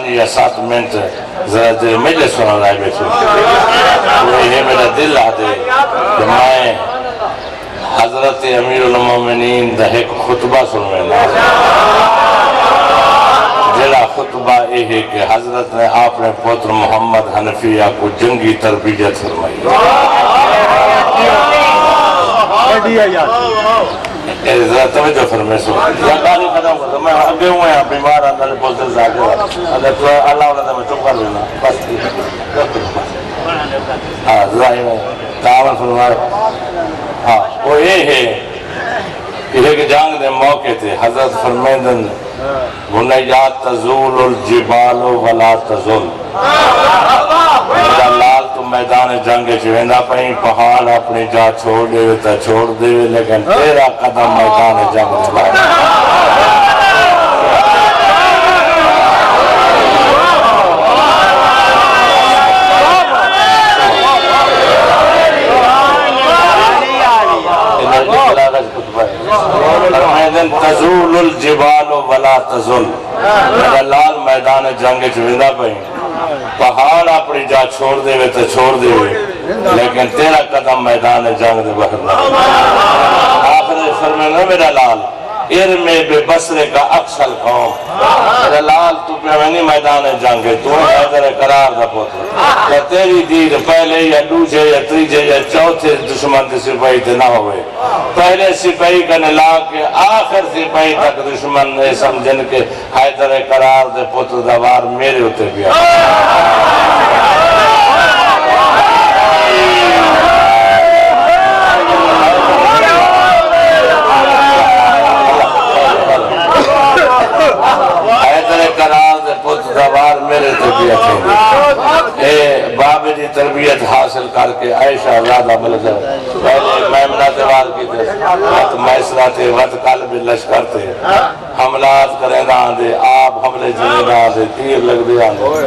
یا 7 منٹ ذرا دیر مجلس سنا رہے بیٹھے یہ میرا دل آدھے کہ میں حضرت امیر المومنین دا ایک خطبہ سنوینا جڑا خطبہ یہ ہے کہ حضرت نے اپنے پوتر محمد حنفیہ کو جنگی تربیت فرمائی ذرا توجہ فرمائے سو یا کاری ختم کرتا میں اگے ہوئے ہیں بیمار اندر بولتے زاگر اگر تو اللہ والا میں چپ کر لینا بس ہاں ظاہر ہے تعاون فرمائے ہاں وہ یہ ہے کہ جنگ دے موقع تھے حضرت فرمیدن بنیات تزول الجبال ولا تزول میرا لال تو میدان جنگ چویندا پہیں پہاڑ اپنی جا چھوڑ دے تا چھوڑ دے لیکن تیرا قدم میدان جنگ چلا تزول الجبال ولا تزل میرا لال میدان جنگ چویندا پہیں پہاڑ اپنی جا چھوڑ دے تو چھوڑ دے لیکن تیرا قدم میدان جنگ دے باہر نہ آخر فرمایا میرا لال ارم بے بصرے کا اکثر قوم میرا لال تو پیوانی میدان جنگ ہے تو حیدر قرار دا پوتر کہ تیری دیر پہلے یا دوسرے یا تیجے یا چوتھے دشمن کے سپاہی تے نہ ہوئے پہلے سپاہی کا نلا کے آخر سپاہی تک دشمن نے سمجھن کے حیدر قرار دے پوتر دا وار میرے ہوتے بھی دوار میرے تربیت ہے بابے دی تربیت حاصل کر کے عائشہ زیادہ ملک پہلے میمنہ دیوار کی تھے وقت میسرہ تھے وقت قلب لشکر تھے حملات کریں نہ آدھے آپ حملے جنے نہ آدھے تیر لگ دے آدھے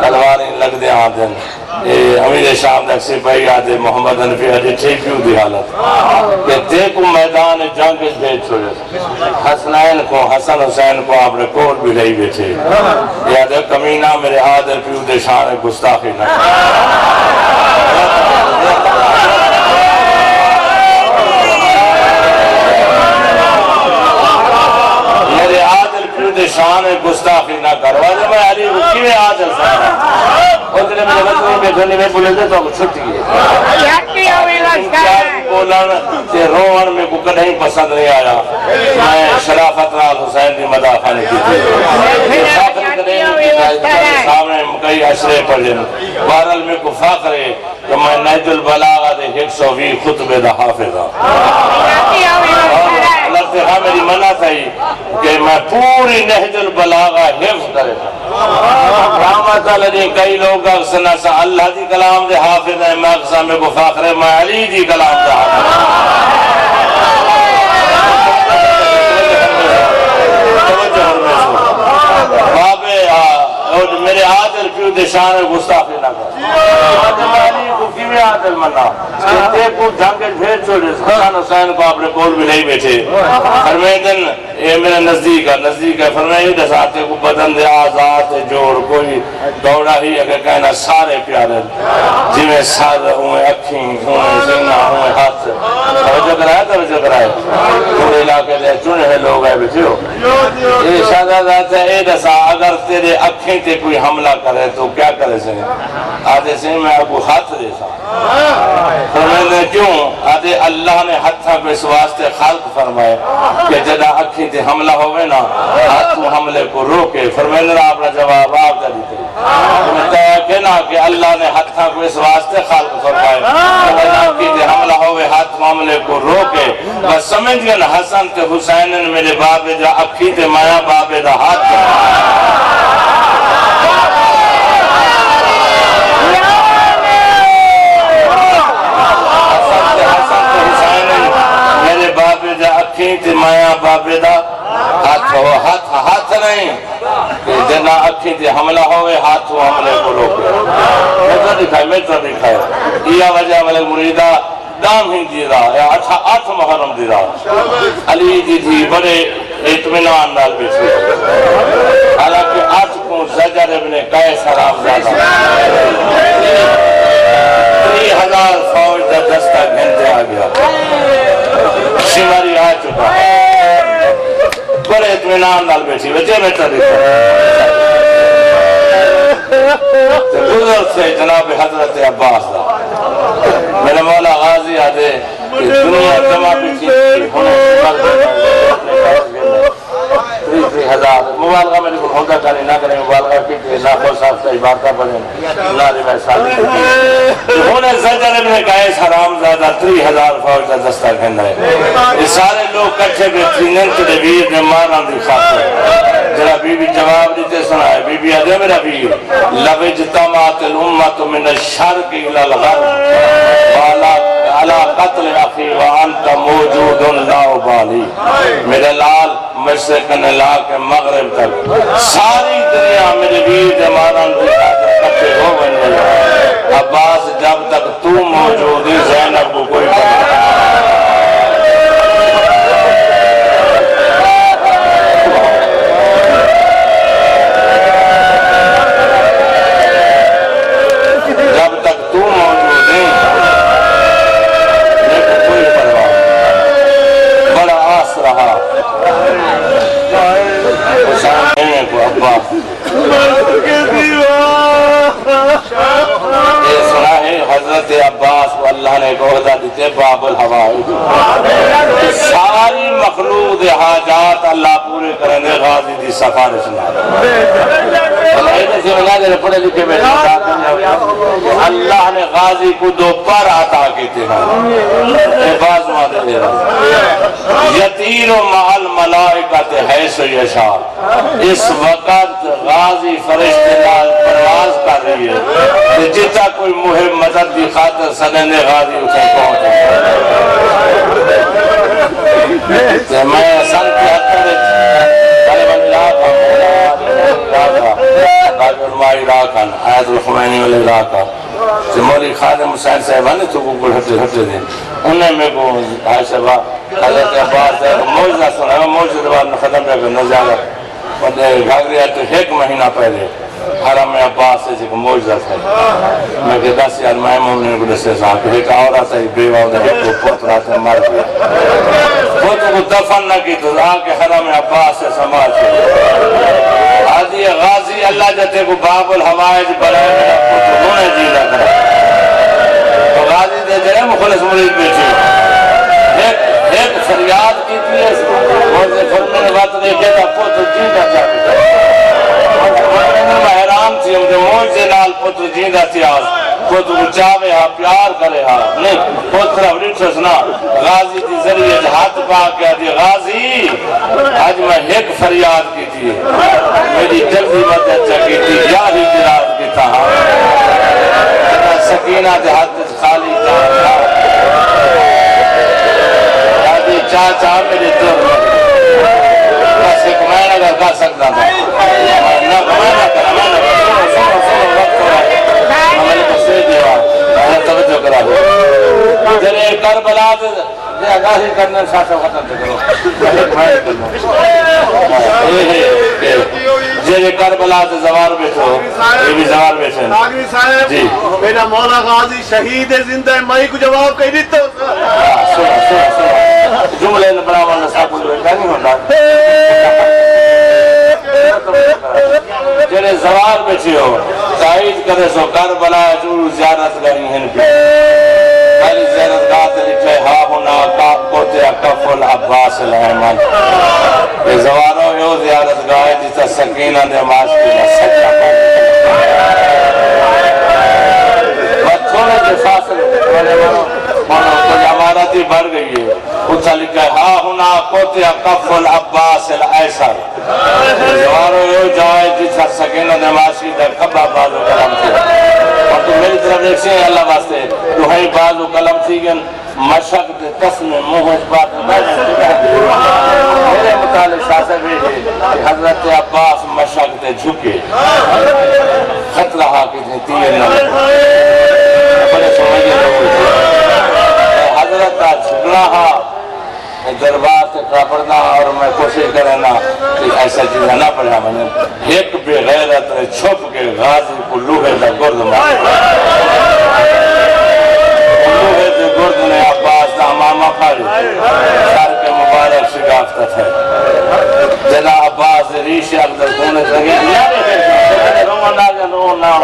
تلواریں لگ دے آدھے امیر شام تک سپاہی آدھے محمد حنفی حجی ٹھیکیوں دی حالت کہ تے کو میدان جنگ بھیج چھوڑے حسنین کو حسن حسین کو آپ نے کوٹ بھی رہی بیٹھے یاد ہے کمینہ میرے آدھر پیو دے شان گستاخی نہ میرے آدھر پیو دے شان گستاخی نہ کروانے میں علی رکی میں آدھر سکتا اتنے میرے بچوں میں گھنے میں بولے دے تو چھٹی ہے بولن تے روان میں کو کدھیں پسند نہیں آیا میں شرافت نال حسین دی مداح خانے کی تھی سامنے کئی عشرے پڑھیں بہرحال میں کو فاقر ہے کہ میں نہج البلاغہ دے 120 خطبے دا حافظ ہوں اللہ سے ہاں میری منع تھا کہ میں پوری نہج البلاغہ حفظ کرے رحمت اللہ جی کئی لوگ اغسنا سا اللہ دی کلام دے حافظ ہیں میں اغسا میں کو فاقر ہے میں علی دی کلام دے حافظ میرے عادل پیو دے شان گستاخی نہ کر علی کو کیویں عادل منا تے کو جنگ بھیج چھوڑے حسن حسین کو اپنے کول بھی نہیں بیٹھے فرمیدن اے میرے نزدیک ہے فرمائے دساتے کو بدن دے آزاد جوڑ کوئی دوڑا ہی اگر کہنا سارے پیارے جی میں سار ہوئے اکھیں ہوئے سنہ ہوئے ہاتھ توجہ کرائے پورے علاقے دے چنے ہیں لوگ آئے بیٹھے ہو اے شہزادہ ہے اے دسا اگر تیرے اکھیں تے کوئی حملہ کرے تو کیا کرے سے آدھے سے میں آپ کو ہاتھ دے سا فرمائے کیوں آدھے اللہ نے ہتھا کو اس واسطے خلق فرمائے کہ جدا اکھیں تے حملہ ہوئے نا ہاتھوں حملے کو روکے فرمائے آپ نے جواب آپ دے دیتے کہنا کہ اللہ نے ہتھا کو اس واسطے خلق فرمائے جدا اکھیں تے حملہ ہوئے ہاتھوں حملے کو روکے بس سمجھ گئے نا حسن تے حسین میرے بابے جا اکھیں تے مایا بابے دا ہاتھ اکھیں تے مایا بابے دا ہاتھ نہیں جنا اکھیں تے حملہ ہوئے ہاتھوں حملے کو روکے میں تو دکھائے یہ وجہ ملک مریدہ دام ہی دی رہا ہے 8 محرم دی رہا علی جی تھی بڑے اطمینان نال بیٹھے حالانکہ 8 کو سجا ابن قیس حرام زادہ 3000 فوج کا دستہ گھنٹے آ گیا شماری آ چکا بڑے اطمینان نال بیٹھی بچے بیٹھا دیکھا بزرگ سے جناب حضرت عباس دا میرے مولا غازی آدھے کہ دنیا جمع بیٹھی ہونے مبالغہ میں کو ہوتا کریں نہ کریں مبالغہ کی نہ خود صاحب سے عبارتہ پڑھیں نہ روایت صاحب ہونے زجر ابن قیس حرام زادہ 3000 فوج کا دستہ گھن رہے یہ سارے لوگ کچھے بیٹھی ننت ویر نے مارا دی خاطر جرا بی بی جواب دیتے سنائے بی بی آدھے میرا ویر لَوِجْتَمَعَتِ الْأُمَّةُ مِنَ الشَّرْقِ إِلَى الْغَرْبِ عَلَى قَتْلِ أَخِي وَأَنْتَ مَوْجُودٌ لَا أُبَالِي میرے لال مشرق نلا کے مغرب تک ساری دنیا میرے ویر جماران دی خاطر کٹھے ہو بن گئے عباس جب تک تو موجود ہے زینب کو کوئی پتہ جب تک تو موجود ہے لیکن کوئی پرواہ بڑا آس رہا کو عباس یہ سنا ہے حضرت عباس کو اللہ نے عہدہ دیتے باب الحوائج ساری مخلوق حاجات اللہ پورے کریں گے غازی دی سفارش پڑھے لکھے میں اللہ نے غازی کو 2 پر عطا کیتے ہیں یطیر مع الملائکۃ حیث یشاء اس وقت غازی فرشتے نال پرواز کر رہی ہے کہ جتا کوئی مہم مدد کی خاطر سنن غازی اسے پہنچے میں سن 73 غالباً علاقہ باقی علماء عراقہ آیت الخمینی والے عراقہ مولی خادم حسین صاحبہ نے تو کو ہٹے دیں انہیں میں کو عائشہ حضرت عباس موجزہ سنا ہے موجزہ بعد میں ختم کر نزالہ گھاگری آئے تو 1 مہینہ پہلے حرم عباس سے جو موجزہ تھا میں کہ 10 یار میں مومنین کو دسے صاحب ایک عورت ہے بیوہ ہوتا ہے تو پوترہ سے مر گیا پوتر کو دفن نہ کی تو آکے حرم عباس سے سماج کے آدھی غازی اللہ جاتے کو باب الحوائج بڑھائے میرا پوتر ہونے جی رکھ رہا تو غازی دے جائے مخلص مرید بیٹھے ایک فریاد کی تھی اس کو اور فرمے نے بات دیکھے تھا پوتر جیندہ چاہتے میں حیران تھی ہم جو موجے نال پوتر جیندہ تھی آج پوتر کو چاہے ہاں پیار کرے ہاں نہیں پوتر ابریٹھو سنا غازی دی ذریعے ہاتھ پاک کیا دی غازی آج میں ایک فریاد کی تھی میری جلدی مدد چکی تھی یا ہی دراز کی تھا سکینہ دے ہاتھ خالی جانا چاچا میرے دل بس ایک میں نہ کر سکتا تھا نہ میں نہ کرا میں نہ سنو وقت ہو رہا ہے ہمیں کو سے دیوا توجہ کرا دو تیرے کربلا سے آگاہی کرنے ساتھ ختم کرو جیسے کربلا سے زوار بیٹھو یہ بھی زوار بیٹھے ناگوی صاحب میرا مولا غازی شہید زندہ مائی کو جواب کہی دیتا سنو جملے بڑھاوا نسا کو نہیں ہوتا جنہیں زوار بیٹھے ہو تائید کرے سو کربلا جور زیارت گئی ہیں پہلی زیارت گاہ لکھے ہا ہونا کاپ کوتے اکف العباس الحمد یہ زواروں یو زیارت گاہ جیسا سکینہ نماز کی سچا تھوڑے کے فاصل عمارتی بڑھ گئی ہے اتھا لکھا ہے ہا ہونا کوتے اکف العباس الائسر زواروں یو جائے جیسا سکینہ نماز کی در کبھا بازو کلام تھی اور تو میری طرف دیکھتے ہیں اللہ واسطے تو ہے بازو کلام تھی گن مشق دے تسم موہج بات میرے متعلق شاہ بھی ہے کہ حضرت عباس مشق دے جھکے خط رہا کہ تیر نہ بڑے سمجھے لوگ حضرت جھکنا دربار سے پڑھنا اور میں کوشش کرنا کہ ایسا چیزیں نہ پڑھا میں نے ایک بے غیرت نے چھپ کے جنو نام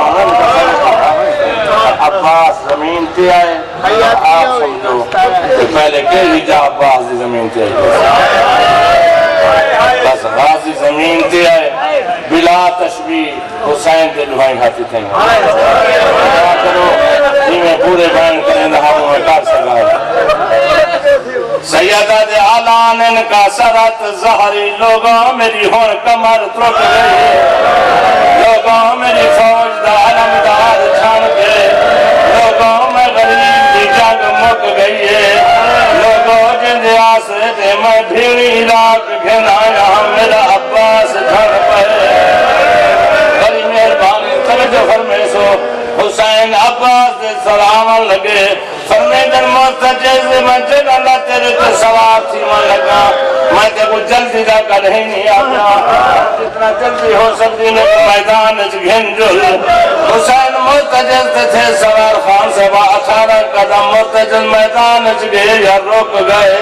عباس زمین تے آئے آپ سمجھو کہ پہلے کہی جا عباس دی زمین تے آئے بس غازی زمین تے آئے بلا تشبیح حسین دے لوہائی ہاتھی تھے کیا کرو میں پورے بیان کریں دہاؤں میں کار سکا سیدہ دے آلان کا سرات زہری لوگوں میری ہون کمر ترک گئی لوگوں میری فوج دا علمدار چھان کے لوگوں میں غریب دی جنگ مک گئی ہے لوگوں جن دے آسے دے میں بھیڑی راک گھنایا میرا عباس دھڑ پہے بڑی مہربانی توجہ فرمے سو حسین عباس دے سلام لگے فرمیدن مستجز میں جن اللہ تیرے تو سواب تھی من لگا میں تے کو جلدی دا کر ہی نہیں آتا جتنا جلدی ہو سکتی میں میدان اچ گھن جل حسین مستجز تھے سوار خان سے با 18 قدم مستجز میدان اچ گئے یا روک گئے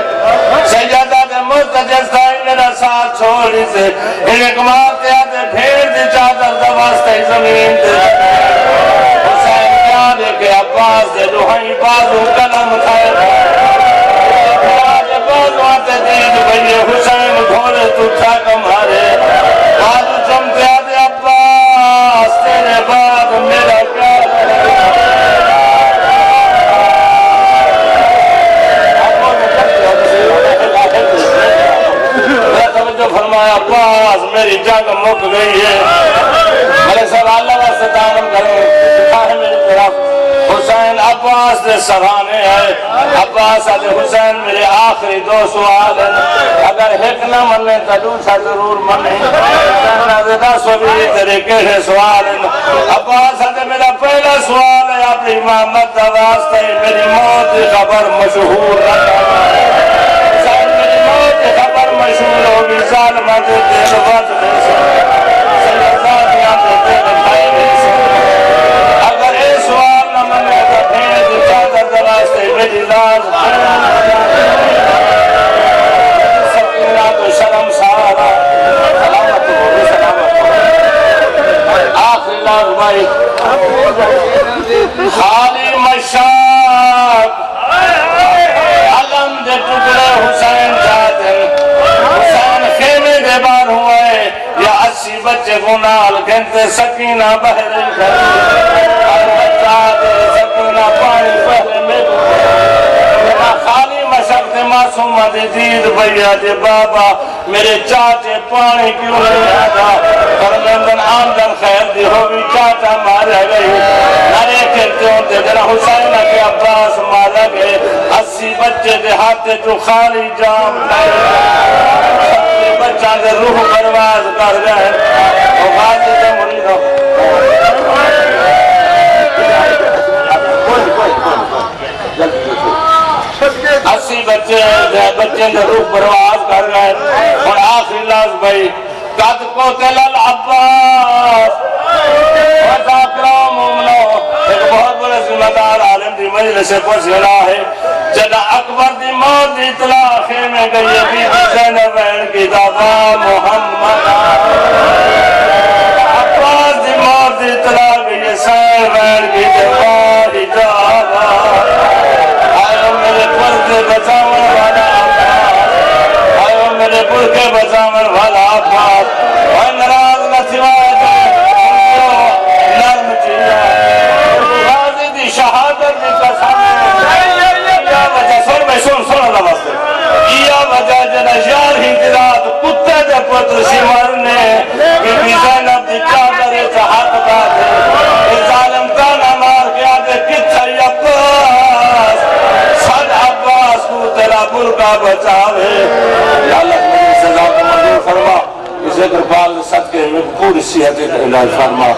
سیدہ دے مستجز تھا میرا ساتھ چھوڑی سے انہیں کمارتے آتے بھیڑ دی چادر دواستے زمین دے حسین کیا دے کہ عباس دے لوہائی بازو قلم خیر بازو آتے دید بھئی حسین گھوڑے تو تھاک مارے بازو چمتے آتے عباس تیرے بعد میرا کیا فرمایا عباس میری جنگ مک گئی ہے میرے سب اللہ واسطے تعاون کریں ہے میری طرف حسین عباس دے سرانے ہے عباس آدھے حسین میرے آخری 2 سوال ہیں اگر ایک نہ مننے تو دوسرا ضرور مننے حسین آدھے 10 بھی تیرے کہے سوال ہیں عباس آدھے میرا پہلا سوال ہے اپنی امامت دا واسطے میری موت کی خبر مشہور رکھا حسین میری موت کی خبر مشہور ہوگی ظالمہ دے دل وقت میں سے سیدادیاں دے دل بھائی میں سے اگر اے سوال نہ منے تو پھر چادر دراستے میری لاز سکینہ تو شرم سارا سلامت ہو بھی سلامت ہو آخری لاز بھائی خالی مشاق علم دے ٹکڑے حسین جاتے حسین خیمے دے بار ہوئے یا 80 بچے گنال گھنتے سکینہ بہرے گھر ہر بچہ دے سکینہ پانی پہلے میں خالی مشق دے معصومہ دے دید بھئیہ دے بابا میرے چاچے پانی کیوں نہیں آتا فرمیندن آمدن خیر دی ہوگی چاچا مارے گئی نرے کرتے ہوتے جنہ حسین کے عباس مارا گئے 80 بچے دے ہاتھے جو خالی جام لائے بچہ دے روح پرواز کر گئے وہ غازی دے مرید ہو 80 بچے دے روح پرواز کر گئے اور آخری لاز بھائی قد قتل العباس وذاکرہ مومنو ایک بہت بڑے ذمہ دار عالم دی مجلس پوچھنا ہے جدہ اکبر دی موت دی اطلاع خیمے گئی بی بی زینب بہن کی دعویٰ محمد عباس دی موت دی اطلاع گئی زینب بہن کی دعویٰ آئے میرے پردے بچاون والا عباس آئے میرے پردے بچاون والا عباس اور نراز نہ سوائے نرم چیزیں غازی دی شہادت دی قسم یا وجہ سن اللہ واسطے یا وجہ جنہ یار ہی درات کتے دے پتر سی مرنے بی بی زینب دی چادر جہات باتے اے ظالم تانا مار کے آدھے کتھر عباس صد عباس کو تیرا برکا بچاوے یا اللہ میری سزا کو منظور فرما ذکر پاک صدقے میں پوری صحت علاج فرما